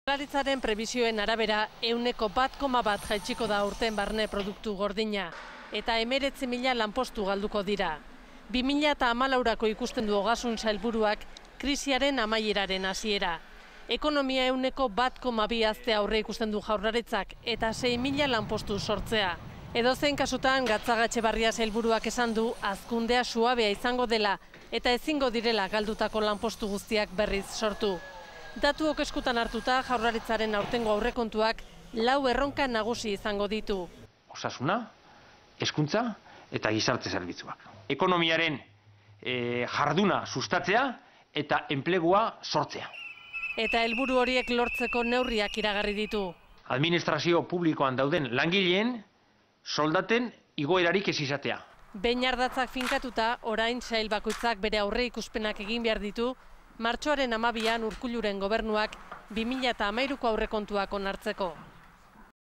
Jaurlaritzaren prebisioen arabera, 1,1% jaitsiko da urten barne produktu gordina, eta 19.000 lanpostu galduko dira. 2014 ikusten du Ogasun Sailburuak krisiaren amaieraren hasiera. Ekonomia 1,2% haztea aurre ikusten du Jaurlaritzak eta 6.000 lanpostu sortzea. Edozein kasutan Gatzagatxebarria sailburuak esan du hazkundea suabea izango dela eta ezingo direla galdutako lanpostu guztiak berriz sortu. Datuok eskutan hartuta Jaurlaritzaren aurtengo aurrekontuak 4 erronka nagusi izango ditu. Osasuna, hezkuntza eta gizarte zerbitzuak. Ekonomiaren jarduna sustatzea eta enplegua sortzea. Eta helburu horiek lortzeko neurriak iragarri ditu. Administrazio publikoan dauden langileen soldaten igoerarik ez izatea. Behin ardatzak finkatuta, orain sail bakoitzak bere aurre ikuspenak egin behar ditu, martxoaren 12an Urkulluren gobernuak 2013ko aurrekontuak onartzeko.